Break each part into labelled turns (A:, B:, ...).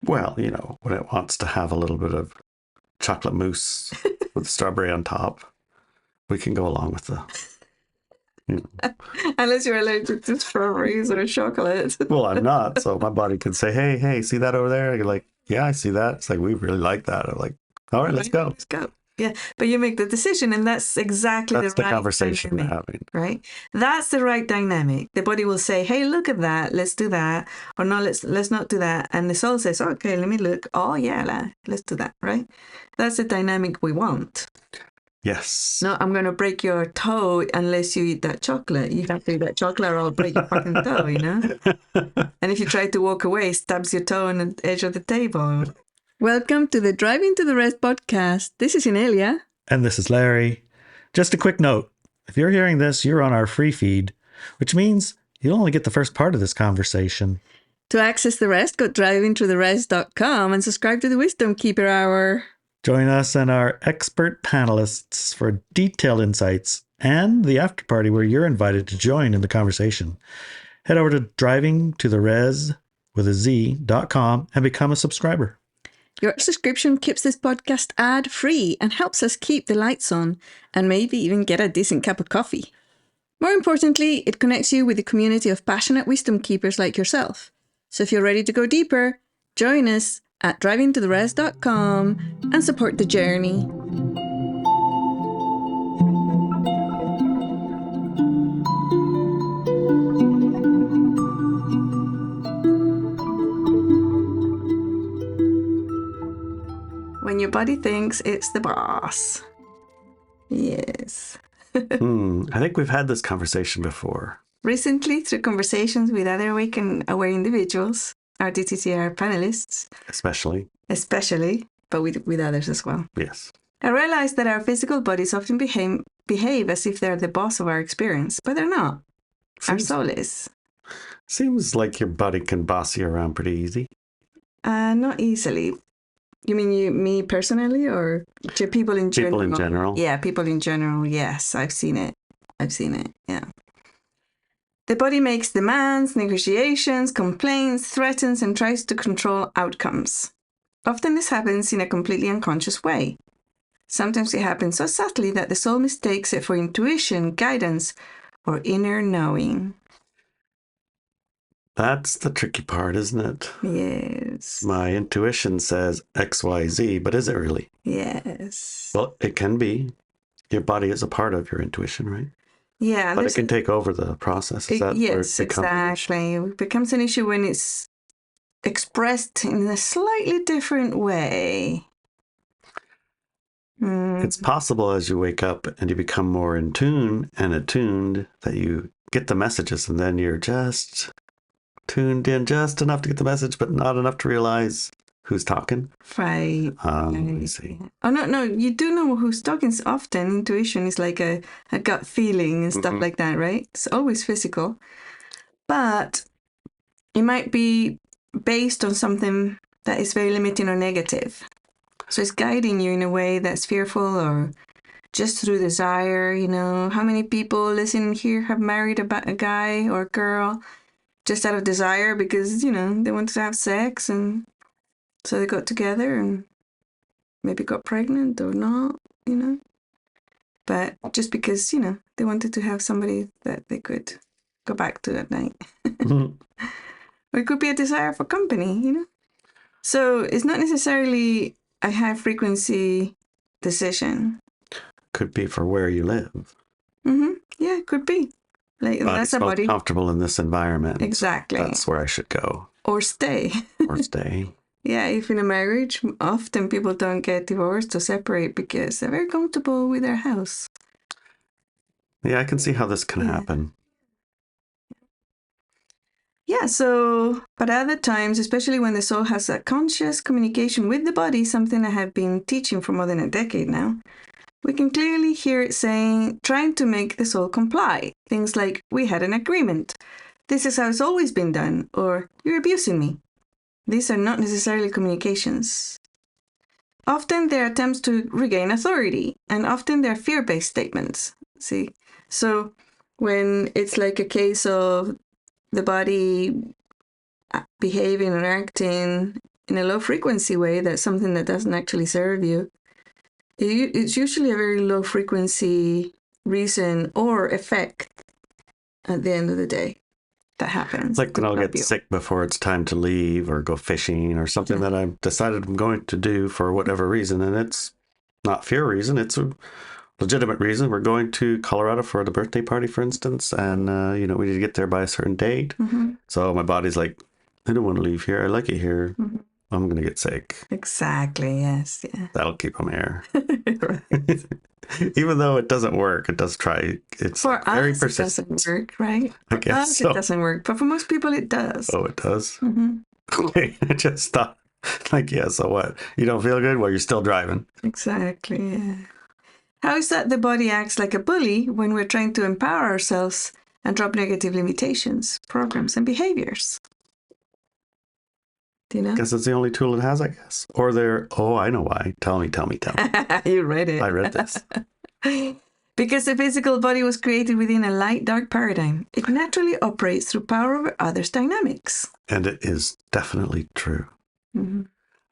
A: Well, when it wants to have a little bit of chocolate mousse with strawberry on top, we can go along with the...
B: Unless you're allergic to strawberries or chocolate.
A: Well, I'm not, so my body can say, hey, see that over there? You're like, yeah, I see that. It's like, we really like that. I'm like, all right, let's go.
B: Let's go. Yeah, but you make the decision, and that's exactly
A: That's
B: the
A: the
B: right
A: conversation
B: dynamic,
A: we're having.
B: right? That's the right dynamic. The body will say, "Hey, look at that. Let's do that," or "No, let's not do that." And the soul says, "Okay, let me look. Oh yeah, let's do that." Right? That's the dynamic we want.
A: Yes.
B: No, I'm going to break your toe unless you eat that chocolate. You have to eat that chocolate, or I'll break your fucking toe. And if you try to walk away, stabs your toe on the edge of the table. Welcome to the Driving to the Rez podcast. This is Inelia.
A: And this is Larry. Just a quick note. If you're hearing this, you're on our free feed, which means you'll only get the first part of this conversation.
B: To access the rest, go drivingtotherez.com and subscribe to the Wisdom Keeper Hour.
A: Join us and our expert panelists for detailed insights and the after party where you're invited to join in the conversation. Head over to drivingtotherez.com and become a subscriber.
B: Your subscription keeps this podcast ad-free and helps us keep the lights on and maybe even get a decent cup of coffee. More importantly, it connects you with a community of passionate wisdom keepers like yourself. So if you're ready to go deeper, join us at drivingtotherez.com and support the journey. When your body thinks it's the boss. Yes.
A: I think we've had this conversation before.
B: Recently, through conversations with other awake and aware individuals, our DTTR panelists. Especially, but with others as well.
A: Yes.
B: I realized that our physical bodies often behave as if they're the boss of our experience, but they're not. Our soul is.
A: Seems like your body can boss you around pretty easy.
B: Not easily. You mean me personally, or to people in general?
A: People in general.
B: Yeah, people in general. Yes, I've seen it. Yeah. The body makes demands, negotiations, complains, threatens, and tries to control outcomes. Often this happens in a completely unconscious way. Sometimes it happens so subtly that the soul mistakes it for intuition, guidance, or inner knowing.
A: That's the tricky part, isn't it?
B: Yes.
A: My intuition says XYZ, but is it really?
B: Yes.
A: Well, it can be. Your body is a part of your intuition, right?
B: Yeah.
A: But it can take over the process. Is that
B: yes, exactly. It becomes an issue when it's expressed in a slightly different way.
A: It's possible as you wake up and you become more in tune and attuned that you get the messages, and then you're just tuned in just enough to get the message, but not enough to realize who's talking.
B: Right.
A: Let me see.
B: Oh, no, you do know who's talking. Often intuition is like a gut feeling and stuff like that, right? It's always physical. But it might be based on something that is very limiting or negative. So it's guiding you in a way that's fearful or just through desire. How many people listening here have married a guy or a girl just out of desire because, they wanted to have sex, and so they got together and maybe got pregnant or not, But just because, they wanted to have somebody that they could go back to at night. Or it could be a desire for company, So it's not necessarily a high frequency decision.
A: Could be for where you live.
B: Yeah, it could be. Like,
A: that's most comfortable in this environment.
B: Exactly.
A: That's where I should go.
B: Or stay. Yeah, if in a marriage, often people don't get divorced or separate because they're very comfortable with their house.
A: Yeah, I can see how this can happen.
B: Yeah, but other times, especially when the soul has a conscious communication with the body, something I have been teaching for more than a decade now, we can clearly hear it trying to make the soul comply. Things like, we had an agreement. This is how it's always been done. Or, you're abusing me. These are not necessarily communications. Often they're attempts to regain authority, and often they're fear-based statements. See? So when it's like a case of the body behaving or acting in a low frequency way, that's something that doesn't actually serve you, it's usually a very low frequency reason or effect at the end of the day that happens.
A: Like when I'll get sick before it's time to leave or go fishing or something that I've decided I'm going to do for whatever reason. And it's not fear reason. It's a legitimate reason. We're going to Colorado for the birthday party, for instance. And, we need to get there by a certain date.
B: Mm-hmm.
A: So my body's like, I don't want to leave here. I like it here. Mm-hmm. I'm going to get sick.
B: Exactly. Yes. Yeah.
A: That'll keep them here. Right. Even though it doesn't work, it does try. It's
B: for
A: very
B: us,
A: persistent.
B: It doesn't work, right?
A: I guess
B: us,
A: so.
B: It doesn't work, but for most people, it does.
A: Oh, it does?
B: Mm-hmm.
A: Okay, I just thought, yeah, so what? You don't feel good? Well, you're still driving.
B: Exactly, yeah. How is that the body acts like a bully when we're trying to empower ourselves and drop negative limitations, programs, and behaviors? Do you know?
A: I guess it's the only tool it has, I guess. Or I know why. Tell me.
B: You read it.
A: I read this.
B: Because the physical body was created within a light-dark paradigm, it naturally operates through power over others dynamics.
A: And it is definitely true.
B: Mm-hmm.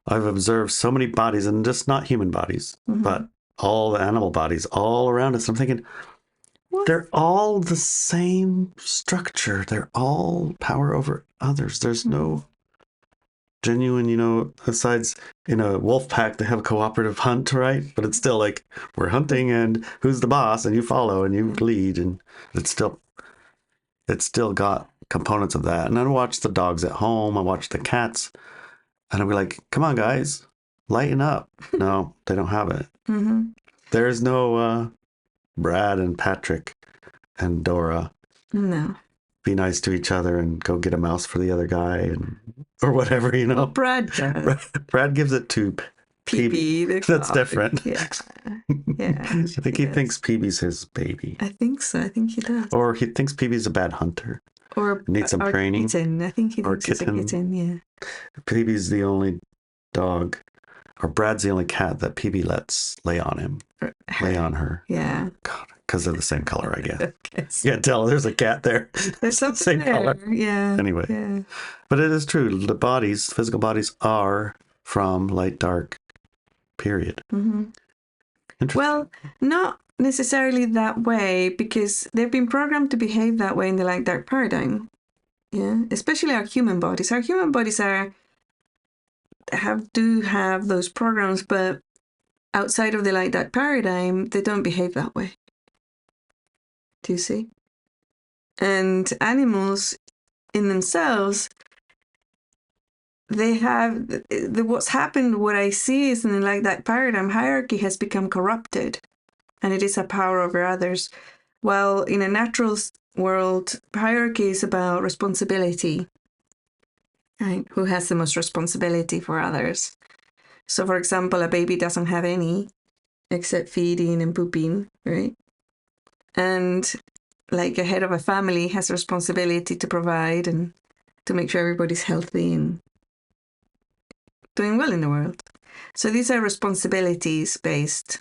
A: I've observed so many bodies, and just not human bodies, but all the animal bodies all around us. I'm thinking, they're all the same structure. They're all power over others. There's no genuine, besides in a wolf pack, they have a cooperative hunt, right? But it's still like, we're hunting and who's the boss, and you follow and you lead, and it's still got components of that. And I watch the dogs at home, I watch the cats, and I'll be like, come on, guys, lighten up. No, they don't have it. Mm-hmm. There's no Brad and Patrick and Dora.
B: No.
A: Be nice to each other and go get a mouse for the other guy or whatever,
B: Well, Brad does.
A: Brad gives it to
B: PB.
A: That's different.
B: Yeah.
A: I think he thinks PB's his baby.
B: I think so. I think he does.
A: Or he thinks PB's a bad hunter.
B: Or
A: needs some training.
B: Kitten. I think he thinks it's a kitten, yeah.
A: PB's the only dog, or Brad's the only cat that PB lets lay on him. Lay on her.
B: Yeah.
A: God, because they're the same color, I guess. You can't tell there's a cat there.
B: There's something
A: same
B: there.
A: color.
B: Yeah.
A: Anyway.
B: Yeah.
A: But it is true. The physical bodies are from light dark period.
B: Mm-hmm. Well, not necessarily that way, because they've been programmed to behave that way in the light dark paradigm. Yeah. Especially our human bodies. Our human bodies do have those programs, but outside of the light dark paradigm, they don't behave that way. Do you see? And animals in themselves, they have what's happened. What I see is in the light dark paradigm, hierarchy has become corrupted, and it is a power over others. While in a natural world, hierarchy is about responsibility. Right? Who has the most responsibility for others? So, for example, a baby doesn't have any except feeding and pooping, right? And like a head of a family has a responsibility to provide and to make sure everybody's healthy and doing well in the world. So these are responsibilities-based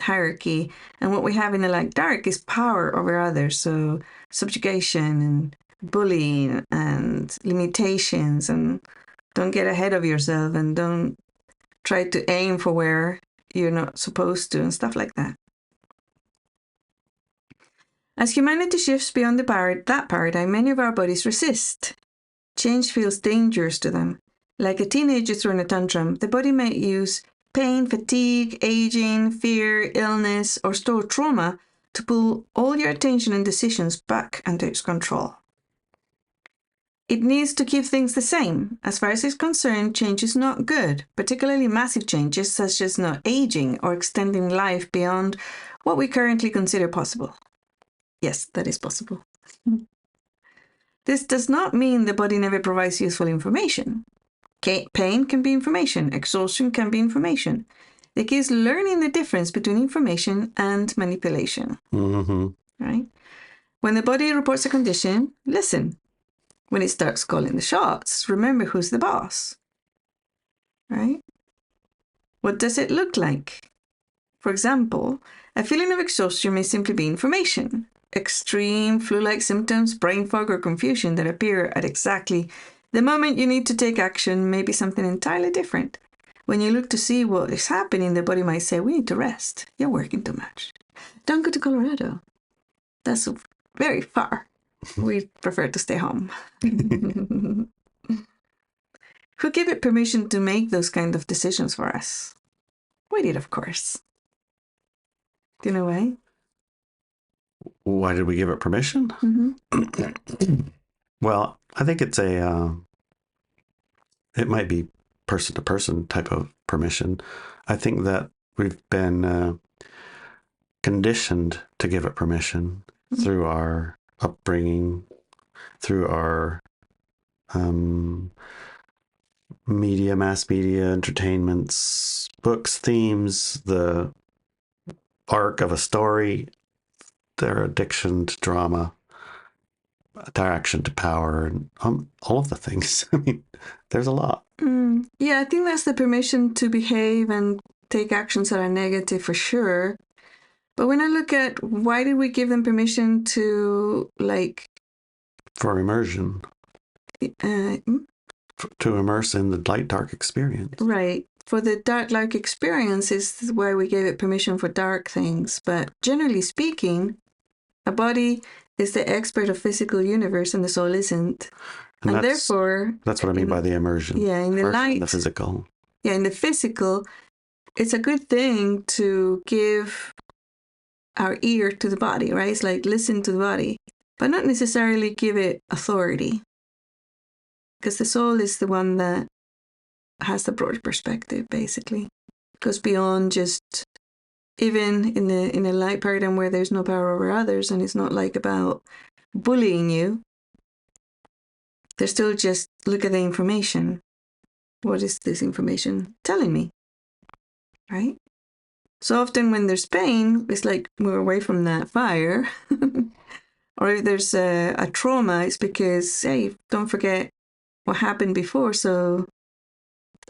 B: hierarchy. And what we have in the light dark is power over others. So subjugation and bullying and limitations, and don't get ahead of yourself and don't try to aim for where you're not supposed to and stuff like that. As humanity shifts beyond that paradigm, many of our bodies resist. Change feels dangerous to them. Like a teenager throwing a tantrum, the body might use pain, fatigue, aging, fear, illness, or stored trauma to pull all your attention and decisions back under its control. It needs to keep things the same. As far as it's concerned, change is not good, particularly massive changes such as not aging or extending life beyond what we currently consider possible. Yes, that is possible. This does not mean the body never provides useful information. Pain can be information. Exhaustion can be information. The key is learning the difference between information and manipulation. Mm-hmm. Right? When the body reports a condition, listen. When it starts calling the shots, remember who's the boss. Right? What does it look like? For example, a feeling of exhaustion may simply be information. Extreme flu-like symptoms, brain fog, or confusion that appear at exactly The moment you need to take action may be something entirely different. When you look to see what is happening, the body might say, we need to rest. You're working too much. Don't go to Colorado. That's very far. We prefer to stay home. Who gave it permission to make those kind of decisions for us? We did, of course. Do you know why?
A: Why did we give it permission?
B: Mm-hmm.
A: Well, I think it's it might be person to person type of permission. I think that we've been conditioned to give it permission through our upbringing, through our mass media, entertainments, books, themes, the arc of a story, their addiction to drama, attraction to power, and all of the things. I mean, there's a lot.
B: Yeah, I think that's the permission to behave and take actions that are negative for sure. But when I look at why did we give them permission to, like...
A: For immersion. To immerse in the light-dark experience.
B: Right. For the dark-like experience is why we gave it permission for dark things. But generally speaking, a body is the expert of physical universe and the soul isn't. And therefore...
A: That's what I mean by the immersion.
B: Yeah, in the light...
A: In the physical.
B: Yeah, in the physical, it's a good thing to give our ear to the body, right? It's like listen to the body, but not necessarily give it authority. Because the soul is the one that has the broad perspective, basically. It goes beyond just, even in a light paradigm where there's no power over others and it's not like about bullying you, they're still just look at the information. What is this information telling me? Right? So often when there's pain, it's like we're away from that fire. Or if there's a trauma, it's because, hey, don't forget what happened before, so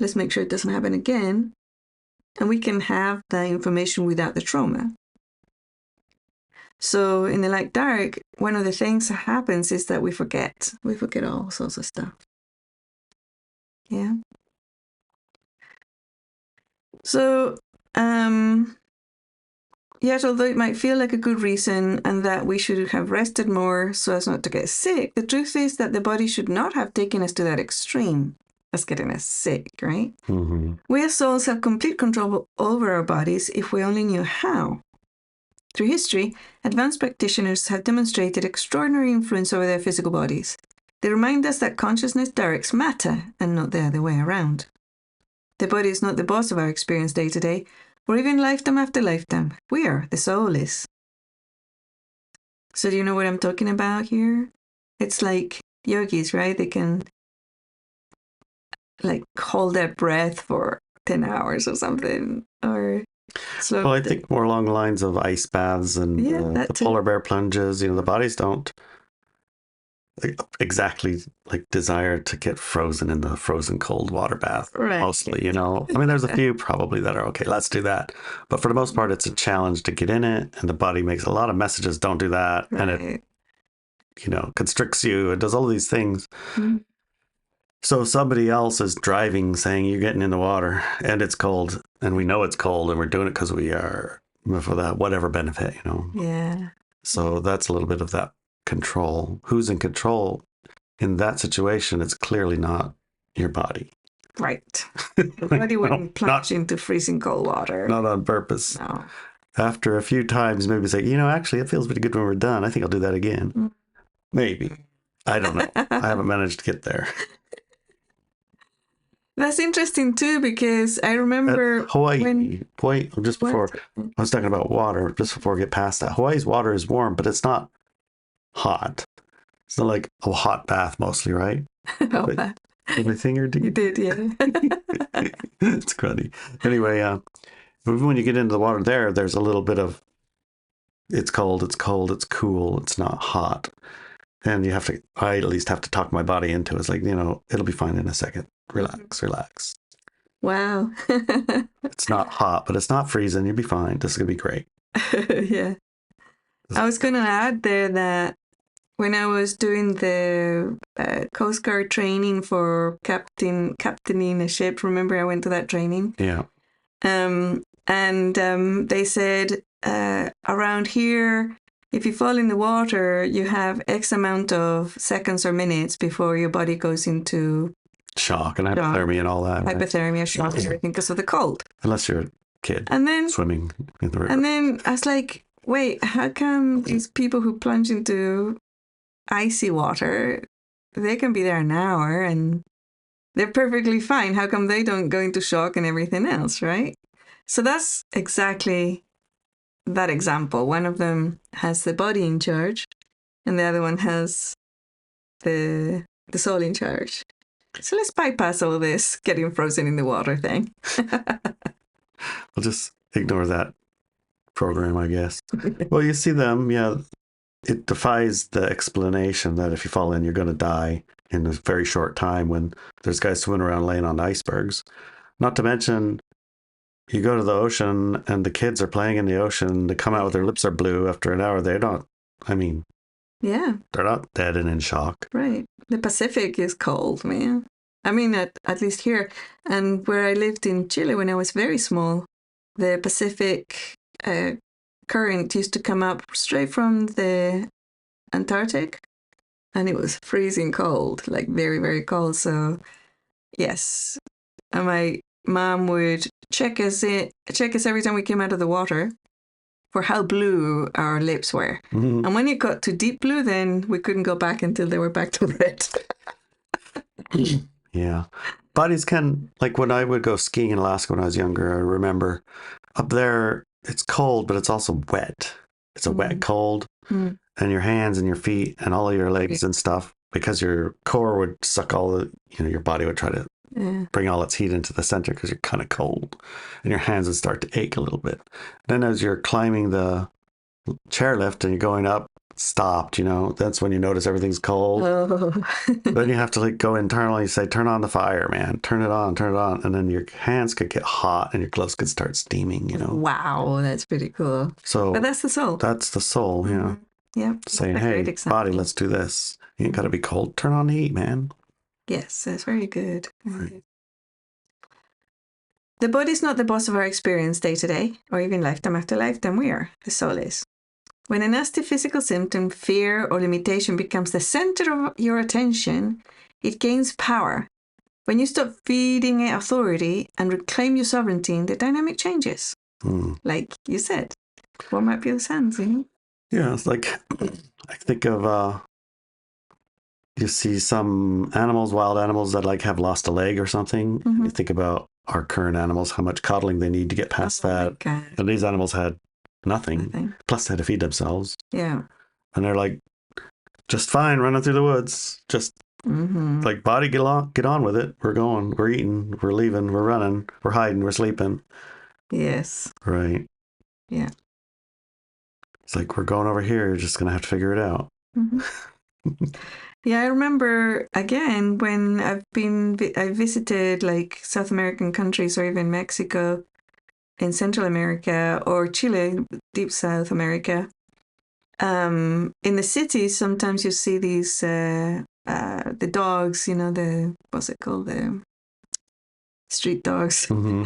B: let's make sure it doesn't happen again. And we can have that information without the trauma. So in the light dark, one of the things that happens is that we forget. We forget all sorts of stuff. Yeah. So, yet although it might feel like a good reason and that we should have rested more so as not to get sick, the truth is that the body should not have taken us to that extreme. That's getting us sick, right?
A: Mm-hmm.
B: We as souls have complete control over our bodies if we only knew how. Through history, advanced practitioners have demonstrated extraordinary influence over their physical bodies. They remind us that consciousness directs matter and not the other way around. The body is not the boss of our experience day to day, or even lifetime after lifetime. We are, the soul is. So do you know what I'm talking about here? It's like yogis, right? They can like hold their breath for 10 hours or something, or slow.
A: Well, I think more along the lines of ice baths and the polar bear plunges. You know, the bodies don't exactly like desire to get frozen in the frozen cold water bath. Right. Mostly, you know. I mean, there's a few probably that are okay, let's do that. But for the most part, it's a challenge to get in it, and the body makes a lot of messages, don't do that. Right. And it, you know, constricts you. It does all these things. Mm-hmm. So somebody else is driving saying you're getting in the water and it's cold and we know it's cold and we're doing it because we are for that whatever benefit, you know. Yeah. So that's a little bit of that control. Who's in control in that situation? It's clearly not your body. Right. The body wouldn't plunge into freezing cold water. Not on purpose. No. After a few times, maybe say, you know, actually it feels pretty good when we're done. I think I'll do that again. Mm. Maybe. I don't know. I haven't managed to get there. That's interesting too, because I remember Hawaii, just before I was talking about water, just before we get past that, Hawaii's water is warm, but it's not hot. It's not like a hot bath mostly, right? Did my finger do? You did, yeah. It's cruddy. Anyway, when you get into the water there's a little bit of, it's cold, it's cool, it's not hot. And I at least have to talk my body into it. It's like, you know, it'll be fine in a second. Relax. Wow. It's not hot, but it's not freezing. You'll be fine. This is going to be great. Yeah. I was going to add there that
B: when I was doing the Coast Guard training for captaining a ship. Remember, I went to that training.
A: Yeah.
B: And they said around here, if you fall in the water, you have X amount of seconds or minutes before your body goes into
A: shock and hypothermia and all that.
B: Hypothermia, shock, and everything because of the cold.
A: Unless you're a kid
B: and then
A: swimming in the river.
B: And then I was like, wait, how come these people who plunge into icy water, they can be there an hour and they're perfectly fine. How come they don't go into shock and everything else, right? So that's exactly that example. One of them has the body in charge and the other one has the soul in charge. So let's bypass all this getting frozen in the water thing.
A: We'll just ignore that program, I guess. Well, you see them, yeah, it defies the explanation that if you fall in, you're going to die in a very short time when there's guys swimming around laying on icebergs. Not to mention, you go to the ocean and the kids are playing in the ocean. They come out with their lips are blue after an hour. They're not,
B: yeah,
A: they're not dead and in shock.
B: Right. The Pacific is cold, man. I mean, at least here. And where I lived in Chile when I was very small, the Pacific current used to come up straight from the Antarctic. And it was freezing cold, like very, very cold. So, yes. And my mom would check us every time we came out of the water for how blue our lips were.
A: Mm-hmm.
B: And when it got to deep blue, then we couldn't go back until they were back to red.
A: Yeah. Bodies can, like when I would go skiing in Alaska when I was younger, I remember up there, it's cold, but it's also wet. It's a wet cold.
B: Mm.
A: And your hands and your feet and all of your legs and stuff, because your core would suck all the, your body would try to bring all its heat into the center because you're kind of cold. And your hands would start to ache a little bit. Then as you're climbing the chairlift and you're going up, stopped, that's when you notice everything's cold.
B: Oh.
A: Then you have to go internally say, turn on the fire, man, turn it on. And then your hands could get hot and your gloves could start steaming,
B: Wow, that's pretty cool. But that's the soul.
A: That's the soul,
B: Mm-hmm. Yeah.
A: Saying, hey, body, let's do this. You ain't got to be cold. Turn on the heat, man.
B: Yes, that's very good. Right. The body's not the boss of our experience day to day, or even lifetime after lifetime. We are. The soul is. When a nasty physical symptom, fear, or limitation becomes the center of your attention, it gains power. When you stop feeding it authority and reclaim your sovereignty, the dynamic changes. Like you said, warm up your hands,
A: Yeah, it's like, I think of, you see some animals, wild animals that have lost a leg or something.
B: Mm-hmm.
A: You think about our current animals, how much coddling they need to get past that. And these animals had nothing. Plus they had to feed themselves.
B: Yeah.
A: And they're just fine running through the woods. Just body, get on with it. We're going, we're eating, we're leaving, we're running, we're hiding, we're sleeping.
B: Yes.
A: Right.
B: Yeah.
A: It's we're going over here. You're just going to have to figure it out.
B: Mm-hmm. Yeah, I remember, again, when I visited South American countries or even Mexico in Central America or Chile, deep South America. In the cities, sometimes you see these, the dogs, what's it called? The street dogs.
A: Mm-hmm.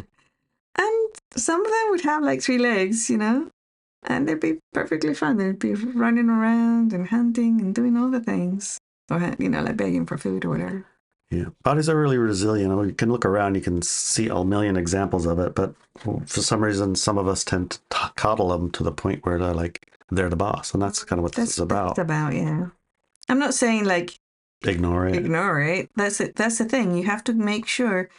B: And some of them would have 3 legs, and they'd be perfectly fine. They'd be running around and hunting and doing all the things. Or, begging for food or whatever.
A: Yeah. Bodies are really resilient. You can look around, you can see a million examples of it, but for some reason, some of us tend to coddle them to the point where they're the boss. And that's kind of what this is about.
B: That's about, yeah. I'm not saying
A: ignore it.
B: Ignore it. That's it. That's the thing. You have to make sure,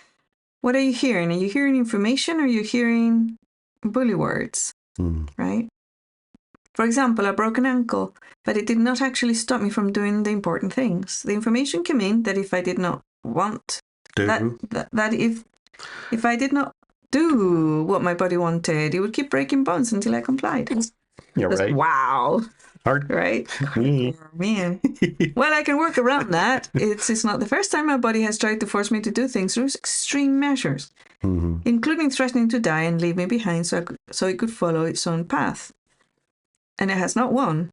B: what are you hearing? Are you hearing information or are you hearing bully words? Right? For example, I broke an ankle, but it did not actually stop me from doing the important things. The information came in that if I did not want that if I did not do what my body wanted, it would keep breaking bones until I complied.
A: Yeah, right.
B: Wow.
A: Hard.
B: Right? Oh, man. Well, I can work around that. It's not the first time my body has tried to force me to do things through extreme measures, including threatening to die and leave me behind so it could follow its own path. And it has not won.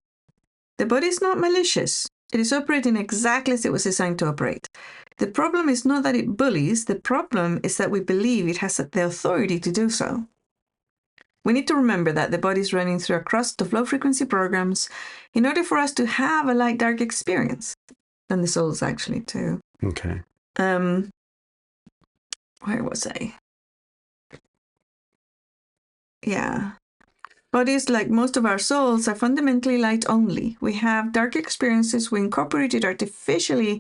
B: The body is not malicious. It is operating exactly as it was designed to operate. The problem is not that it bullies, the problem is that we believe it has the authority to do so. We need to remember that the body is running through a crust of low-frequency programs in order for us to have a light-dark experience. And the souls actually too.
A: Okay.
B: Where was I? Yeah. Bodies, like most of our souls, are fundamentally light only. We have dark experiences. We incorporated artificial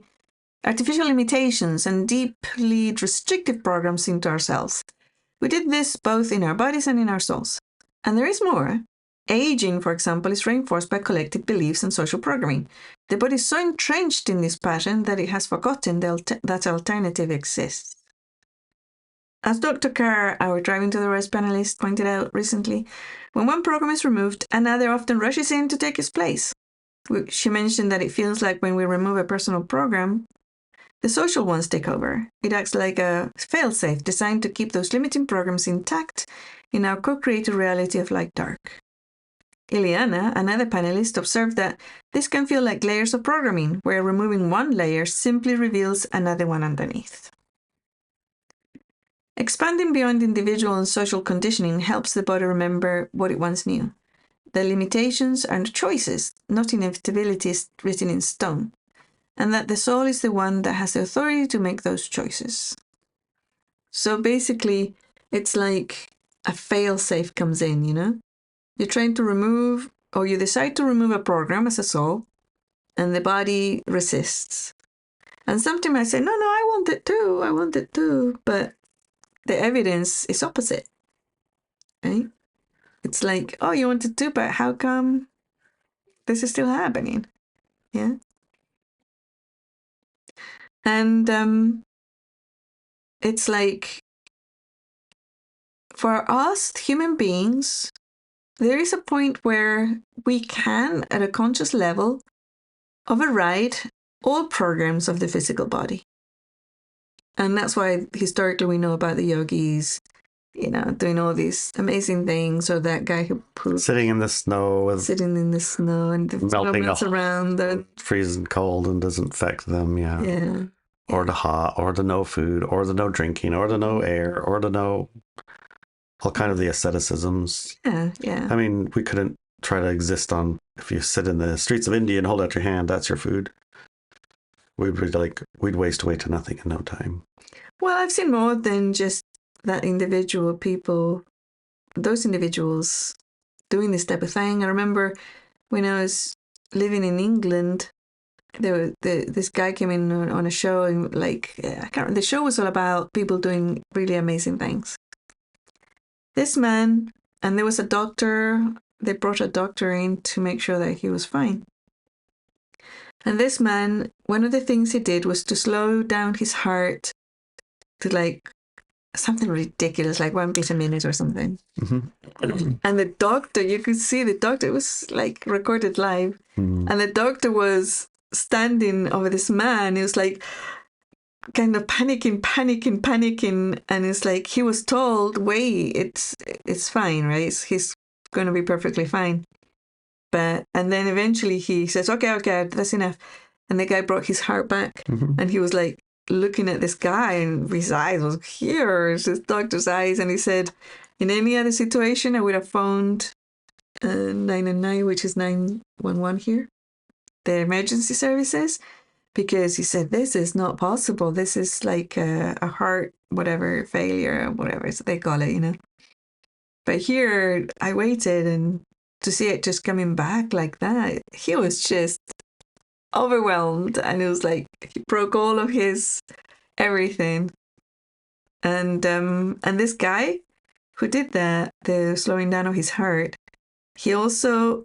B: limitations and deeply restrictive programs into ourselves. We did this both in our bodies and in our souls. And there is more. Aging, for example, is reinforced by collective beliefs and social programming. The body is so entrenched in this pattern that it has forgotten that alternative exists. As Dr. Carr, our Driving to the Rez panelist, pointed out recently, when one program is removed, another often rushes in to take its place. She mentioned that it feels like when we remove a personal program, the social ones take over. It acts like a failsafe designed to keep those limiting programs intact in our co-created reality of light-dark. Ileana, another panelist, observed that this can feel like layers of programming, where removing one layer simply reveals another one underneath. Expanding beyond individual and social conditioning helps the body remember what it once knew. The limitations are choices, not inevitabilities written in stone, and that the soul is the one that has the authority to make those choices. So basically, it's like a fail-safe comes in, you know? You're trying to remove, or you decide to remove a program as a soul, and the body resists. And sometimes I say, no, I want it too, but the evidence is opposite, right? It's like, oh, you wanted to, but how come this is still happening? Yeah. And it's like, for us human beings, there is a point where we can, at a conscious level, override all programs of the physical body. And that's why historically we know about the yogis, you know, doing all these amazing things, or that guy who
A: sitting in the snow
B: and the snow melts around and
A: freezing cold and doesn't affect them. Yeah. Or the hot, or the no food, or the no drinking, or the no air, or the no, all kind of the asceticisms.
B: Yeah.
A: I mean, we couldn't try to exist on, if you sit in the streets of India and hold out your hand, that's your food. We'd waste away to nothing in no time.
B: Well, I've seen more than just that individual people, those individuals doing this type of thing. I remember when I was living in England, this guy came in on a show, and I can't remember, the show was all about people doing really amazing things. This man, and there was a doctor, they brought a doctor in to make sure that he was fine. And this man, one of the things he did was to slow down his heart to like something ridiculous, like 1 beat a minute or something. Mm-hmm. And the doctor, you could see the doctor, it was like recorded live. Mm-hmm. And the doctor was standing over this man. He was like kind of panicking. And it's like he was told, wait, it's fine, right? He's going to be perfectly fine. And then eventually he says, okay, that's enough. And the guy brought his heart back. Mm-hmm. And he was like looking at this guy, and his eyes was here, it's his doctor's eyes. And he said, in any other situation, I would have phoned 999, which is 911 here, the emergency services, because he said, this is not possible. This is like a heart, whatever, failure, whatever they call it, you know. But here I waited, and to see it just coming back like that, he was just overwhelmed. And it was like he broke all of his everything. And this guy who did that, the slowing down of his heart, he also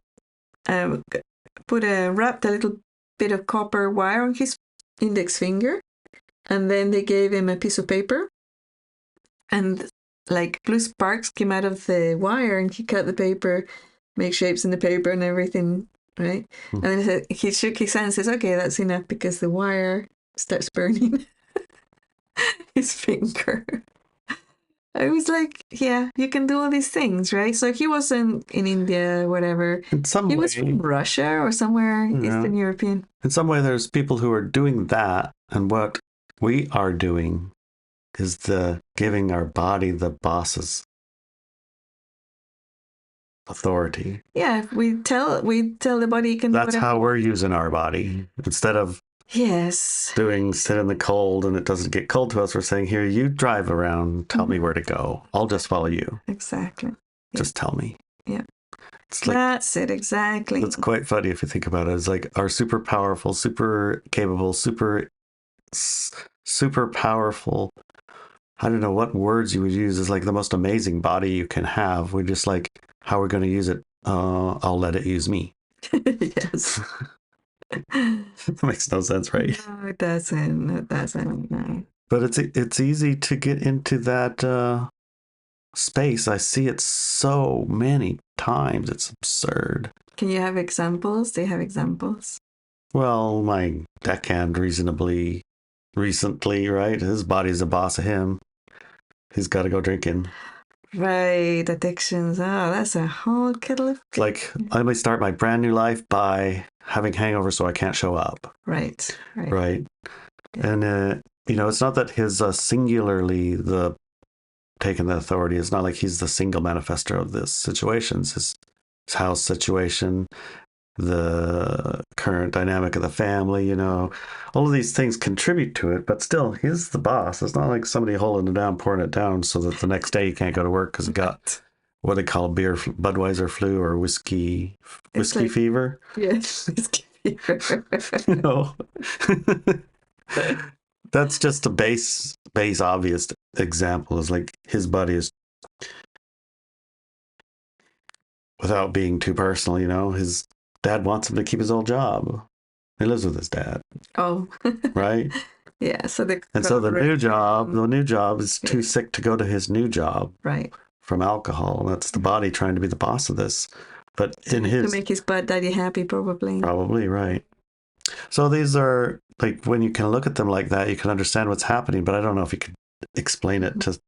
B: wrapped a little bit of copper wire on his index finger, and then they gave him a piece of paper, and like blue sparks came out of the wire, and he cut the paper, make shapes in the paper and everything, right? Mm. And then he shook his hand and says, okay, that's enough, because the wire starts burning his finger. I was like, yeah, you can do all these things, right? So he wasn't in India, whatever.
A: In some
B: He
A: way,
B: was from Russia or somewhere Eastern European.
A: in some way, there's people who are doing that, and what we are doing is the giving our body the boss's authority.
B: Yeah, we tell the body you can do
A: That's
B: whatever.
A: how we're using our body. Instead of
B: Yes.
A: sit in the cold and it doesn't get cold to us, we're saying, here, you drive around, tell me where to go. I'll just follow you.
B: Exactly.
A: Just tell me.
B: Yeah.
A: It's like,
B: that's it, exactly.
A: it's quite funny if you think about it. It's like our super powerful, super capable, super powerful. I don't know what words you would use. Is like the most amazing body you can have. We're just like, how we're going to use it. I'll let it use me.
B: Yes.
A: That makes no sense, right?
B: No, it doesn't. It doesn't. No.
A: But it's easy to get into that space. I see it so many times. It's absurd.
B: Can you have examples? Do you have examples?
A: Well, my deckhand recently, right? His body's the boss of him. He's got to go drinking.
B: Right, addictions. Oh, that's a whole kettle of
A: It's like, let me start my brand new life by having hangovers so I can't show up.
B: Right.
A: Right.
B: Yeah.
A: And, it's not that his singularly the taking the authority. It's not like he's the single manifester of this situations. His house situation, the current dynamic of the family, all of these things contribute to it, but still, he's the boss. It's not like somebody holding it down, pouring it down so that the next day you can't go to work because it got what they call Budweiser flu or whiskey fever.
B: Yes, whiskey fever.
A: That's just a base obvious example. Is like his body is, without being too personal, his dad wants him to keep his old job. He lives with his dad.
B: Oh.
A: Right?
B: Yeah. So the
A: new job is too sick to go to his new job.
B: Right.
A: From alcohol. That's the body trying to be the boss of this. But to
B: make his bad daddy happy, probably.
A: Probably, right. So these are like, when you can look at them like that, you can understand what's happening, but I don't know if you could explain it to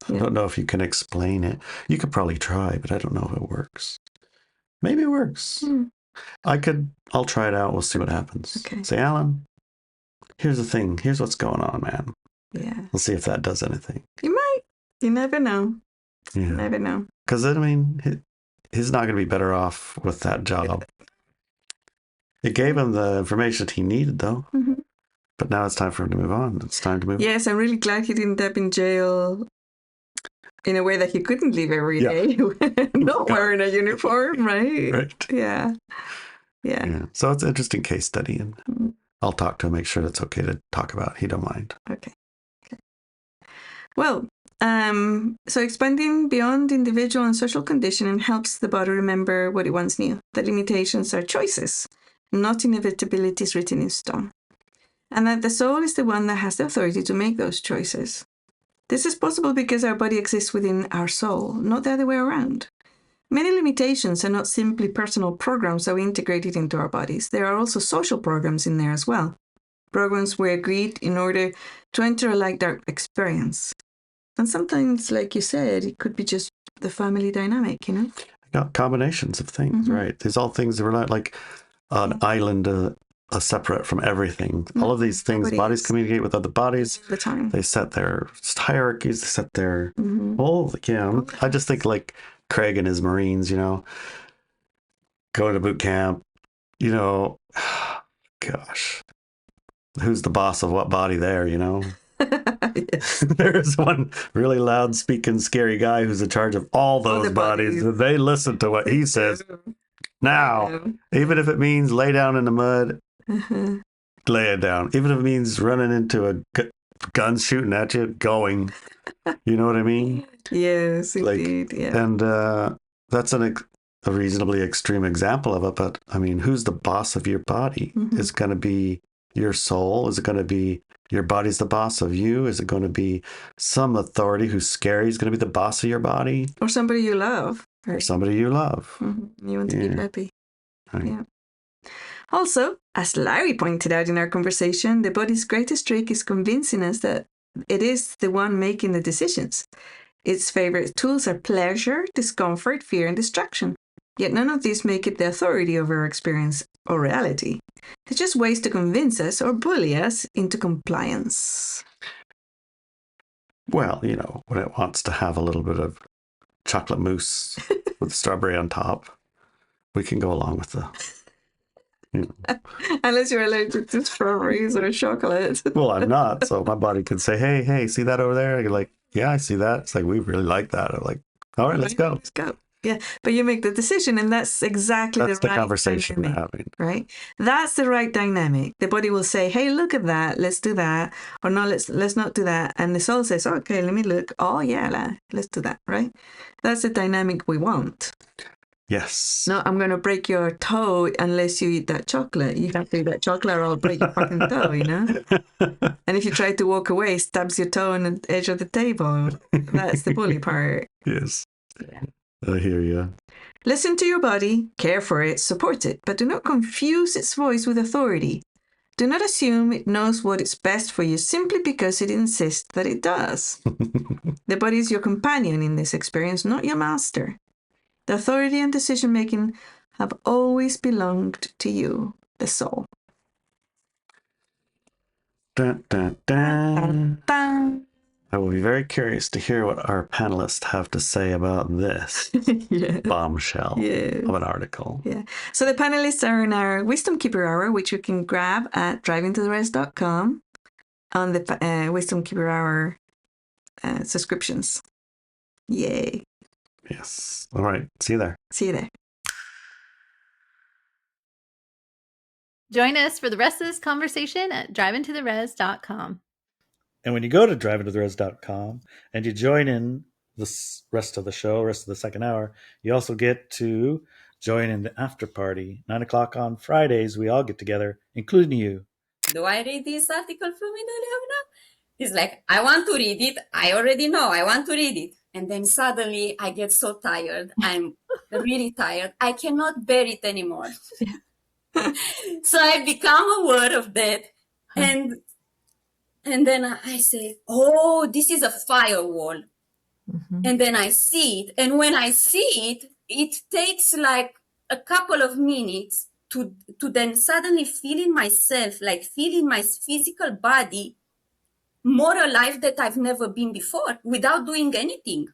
A: I don't know if you can explain it. You could probably try, but I don't know if it works. Maybe it works. I'll try it out. We'll see what happens.
B: Okay.
A: Say, Alan, here's the thing. Here's what's going on, man.
B: Yeah.
A: We'll see if that does anything.
B: You might. You never know.
A: Yeah.
B: You never know.
A: Because, he's not going to be better off with that job. It gave him the information he needed, though. Mm-hmm. But now it's time for him to move on. It's time to move on.
B: Yes, I'm really glad he didn't end up in jail in a way that he couldn't leave every day. Not wearing a uniform, right?
A: Right.
B: Yeah.
A: So it's an interesting case study, and I'll talk to him, make sure that's okay to talk about. He don't mind.
B: Okay. Well, so expanding beyond individual and social conditioning helps the body remember what it once knew, that limitations are choices, not inevitabilities written in stone, and that the soul is the one that has the authority to make those choices. This is possible because our body exists within our soul, not the other way around. Many limitations are not simply personal programs that we integrated into our bodies. There are also social programs in there as well. Programs we agreed in order to enter a light-dark experience. And sometimes, like you said, it could be just the family dynamic,
A: Got combinations of things, right? There's all things that were not like an island separate from everything. All of these things, bodies communicate with other bodies.
B: All the time.
A: They set their hierarchies, they set their I just think like Craig and his Marines, going to boot camp, gosh, who's the boss of what body there,
B: Yes.
A: There's one really loud speaking scary guy who's in charge of all those bodies. They listen to what he says. Now, even if it means lay down in the mud, lay it down. Even if it means running into a gun shooting at you, going. You know what I mean?
B: Yes, indeed. Yeah.
A: And that's a reasonably extreme example of it. But I mean, who's the boss of your body? Is it going to be your soul? Is it going to be your body's the boss of you? Is it going to be some authority who's scary is going to be the boss of your body?
B: Or somebody you love. Right?
A: Or somebody you love.
B: You want to keep happy.
A: Right.
B: Yeah. Also, as Larry pointed out in our conversation, the body's greatest trick is convincing us that it is the one making the decisions. Its favorite tools are pleasure, discomfort, fear, and distraction. Yet none of these make it the authority over our experience or reality. They're just ways to convince us or bully us into compliance.
A: Well, when it wants to have a little bit of chocolate mousse with strawberry on top, we can go along with
B: Unless you're allergic to strawberries or chocolate.
A: Well, I'm not, so my body could say, hey, see that over there? You're like, yeah, I see that. It's like, we really like that. I'm like, all right, let's go.
B: Let's go. Yeah, but you make the decision, and that's exactly
A: That's
B: the
A: the
B: right
A: conversation
B: dynamic,
A: we're having.
B: right? That's the right dynamic. The body will say, "Hey, look at that. Let's do that," or "No, let's not do that." And the soul says, "Okay, let me look. Oh yeah, let's do that." Right? That's the dynamic we want.
A: Yes.
B: No, I'm gonna break your toe unless you eat that chocolate. You have to eat that chocolate, or I'll break your fucking toe. And if you try to walk away, stabs your toe on the edge of the table. That's the bully part.
A: Yes.
B: Yeah.
A: I hear you.
B: Listen to your body, care for it, support it, but do not confuse its voice with authority. Do not assume it knows what is best for you simply because it insists that it does. The body is your companion in this experience, not your master. The authority and decision making have always belonged to you, the soul.
A: Dun, dun, dun. I will be very curious to hear what our panelists have to say about this
B: Yeah.
A: bombshell
B: Yeah.
A: of an article.
B: Yeah. So the panelists are in our Wisdom Keeper Hour, which you can grab at drivingtotherez.com on the Wisdom Keeper Hour subscriptions. Yay.
A: Yes. All right. See you there.
B: See you there.
C: Join us for the rest of this conversation at drivingtotherez.com.
A: And when you go to drivingtotherez.com and you join in the rest of the show, rest of the second hour, you also get to join in the after party. 9:00 on Fridays, we all get together, including you.
D: Do I read this article from Italia? He's like, I want to read it. I already know. I want to read it. And then suddenly I get so tired. I'm really tired. I cannot bear it anymore. So I become aware of that. And then I say, oh, this is a firewall.
B: Mm-hmm.
D: And then I see it. And when I see it, it takes like a couple of minutes to then suddenly feeling myself, like feeling my physical body more alive that I've never been before without doing anything.